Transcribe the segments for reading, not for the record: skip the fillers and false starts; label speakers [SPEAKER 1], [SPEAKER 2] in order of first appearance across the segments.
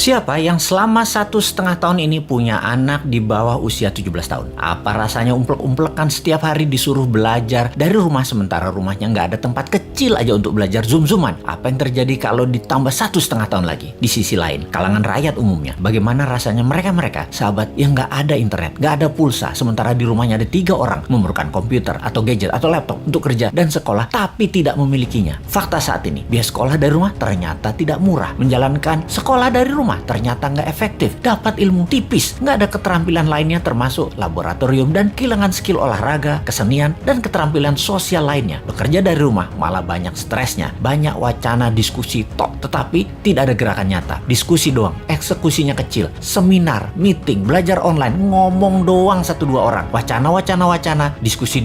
[SPEAKER 1] Siapa yang selama 1,5 tahun ini punya anak di bawah usia 17 tahun? Apa rasanya umplek-umplekan setiap hari disuruh belajar dari rumah sementara rumahnya nggak ada tempat kecil aja untuk belajar zoom-zooman? Apa yang terjadi kalau ditambah 1,5 tahun lagi? Di sisi lain, kalangan rakyat umumnya, bagaimana rasanya mereka sahabat yang nggak ada internet, nggak ada pulsa, sementara di rumahnya ada 3 orang memerlukan komputer atau gadget atau laptop untuk kerja dan sekolah, tapi tidak memilikinya. Fakta saat ini, biaya sekolah dari rumah ternyata tidak murah. Menjalankan sekolah dari rumah ternyata nggak efektif, dapat ilmu tipis, nggak ada keterampilan lainnya termasuk laboratorium dan kehilangan skill olahraga, kesenian, dan keterampilan sosial lainnya. Bekerja dari rumah malah banyak stresnya, banyak wacana diskusi tok, tetapi tidak ada gerakan nyata. Diskusi doang, eksekusinya kecil, seminar, meeting, belajar online, ngomong doang 1-2 orang, wacana, diskusi.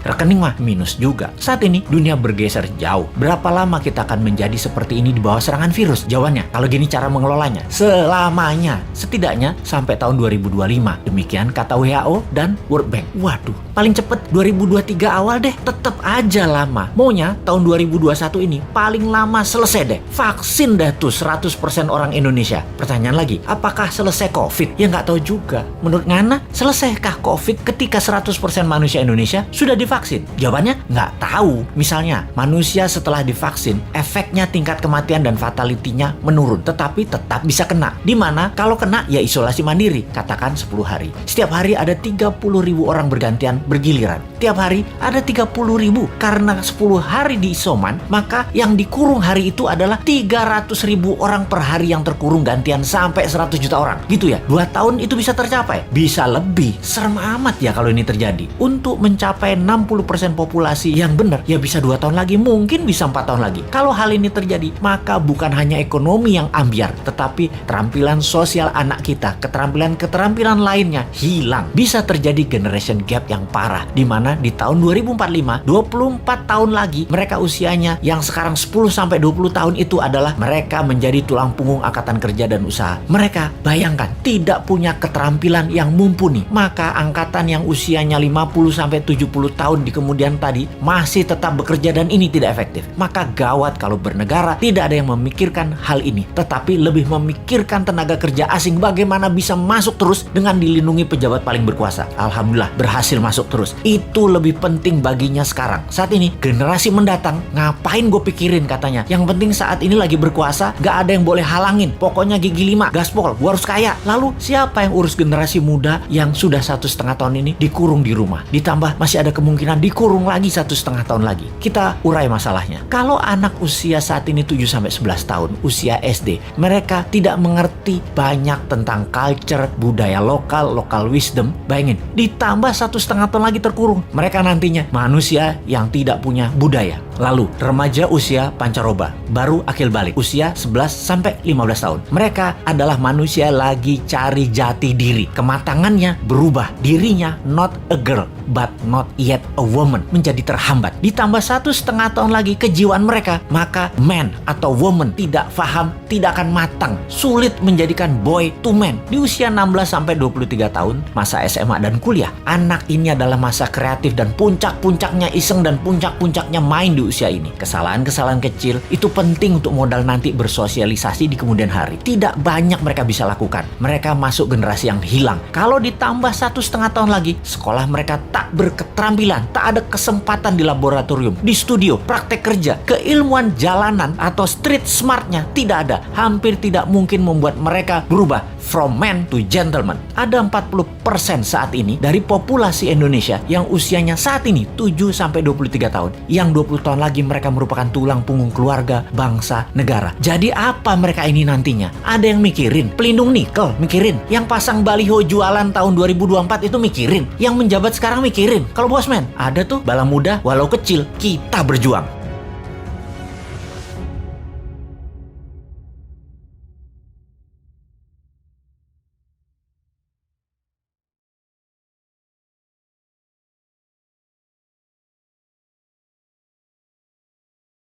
[SPEAKER 1] Rekening mah minus juga. Saat ini dunia bergeser jauh. Berapa lama kita akan menjadi seperti ini di bawah serangan virus? Jawabannya, kalau gini cara mengelolanya, selamanya, setidaknya sampai tahun 2025. Demikian kata WHO dan World Bank. Waduh, paling cepet 2023 awal deh, tetap aja lama. Maunya tahun 2021 ini paling lama selesai deh. Vaksin deh tuh 100% orang Indonesia. Pertanyaan lagi, apakah selesai COVID? Ya nggak tahu juga. Menurut Ngana, selesaikah COVID ketika 100% manusia Indonesia sudah divaksin? Jawabannya nggak tahu. Misalnya, manusia setelah divaksin, efeknya tingkat kematian dan fatality-nya menurun, tetapi tetap bisa kena. Dimana kalau kena ya isolasi mandiri, katakan 10 hari. Setiap hari ada 30.000 orang bergantian bergiliran. Tiap hari ada 30.000. Karena 10 hari di isoman, maka yang dikurung hari itu adalah 300.000 orang per hari yang terkurung gantian sampai 100 juta orang. Gitu ya, 2 tahun itu bisa tercapai. Bisa lebih. Serem amat ya kalau ini terjadi. Untuk mencapai 60% populasi yang benar, ya bisa 2 tahun lagi, mungkin bisa 4 tahun lagi. Kalau hal ini terjadi, maka bukan hanya ekonomi yang ambiar, tetapi keterampilan sosial anak kita, keterampilan lainnya hilang. Bisa terjadi generation gap yang parah, di mana di tahun 2045, 24 tahun lagi, mereka usianya yang sekarang 10-20 tahun itu adalah mereka menjadi tulang punggung angkatan kerja dan usaha. Mereka, bayangkan, tidak punya keterampilan yang mumpuni. Maka angkatan yang usianya 50-70 tahun di kemudian tadi masih tetap bekerja dan ini tidak efektif. Maka gawat kalau bernegara tidak ada yang memikirkan hal ini, tetapi lebih memikirkan tenaga kerja asing bagaimana bisa masuk terus dengan dilindungi pejabat paling berkuasa. Alhamdulillah berhasil masuk terus. Itu lebih penting baginya sekarang. Saat ini generasi mendatang ngapain gue pikirin katanya. Yang penting saat ini lagi berkuasa, gak ada yang boleh halangin. Pokoknya gigi 5, gaspol, gue harus kaya. Lalu siapa yang urus generasi muda yang sudah 1,5 tahun ini dikurung di rumah? Ditambah masih ada kemungkinan dikurung lagi 1,5 tahun lagi. Kita urai masalahnya. Kalau anak usia saat ini 7-11 tahun, usia SD, mereka tidak mengerti banyak tentang culture, budaya lokal wisdom. Bayangin, ditambah 1,5 tahun lagi terkurung. Mereka nantinya manusia yang tidak punya budaya. Lalu, remaja usia pancaroba, baru akil balik, usia 11-15 tahun. Mereka adalah manusia lagi cari jati diri. Kematangannya berubah. Dirinya not a girl, but not yet a woman. Menjadi terhambat. Ditambah 1,5 tahun lagi kejiwaan mereka, maka man atau woman tidak paham, tidak akan matang. Sulit menjadikan boy to man. Di usia 16-23 tahun, masa SMA dan kuliah, anak ini adalah masa kreatif dan puncak-puncaknya iseng dan puncak-puncaknya main di usia ini. Kesalahan-kesalahan kecil itu penting untuk modal nanti bersosialisasi di kemudian hari. Tidak banyak mereka bisa lakukan. Mereka masuk generasi yang hilang. Kalau ditambah 1,5 tahun lagi, sekolah mereka tak berketerampilan, tak ada kesempatan di laboratorium, di studio, praktek kerja, keilmuan jalanan atau street smartnya tidak ada. Hampir tidak mungkin membuat mereka berubah from man to gentleman. Ada 40% saat ini dari populasi Indonesia yang usianya saat ini 7-23 tahun. Yang 20 tahun lagi mereka merupakan tulang punggung keluarga, bangsa, negara. Jadi apa mereka ini nantinya? Ada yang mikirin pelindung nikel, mikirin. Yang pasang baliho jualan tahun 2024 itu mikirin. Yang menjabat sekarang mikirin. Kalau bosman, ada tuh bala muda walau kecil, kita berjuang.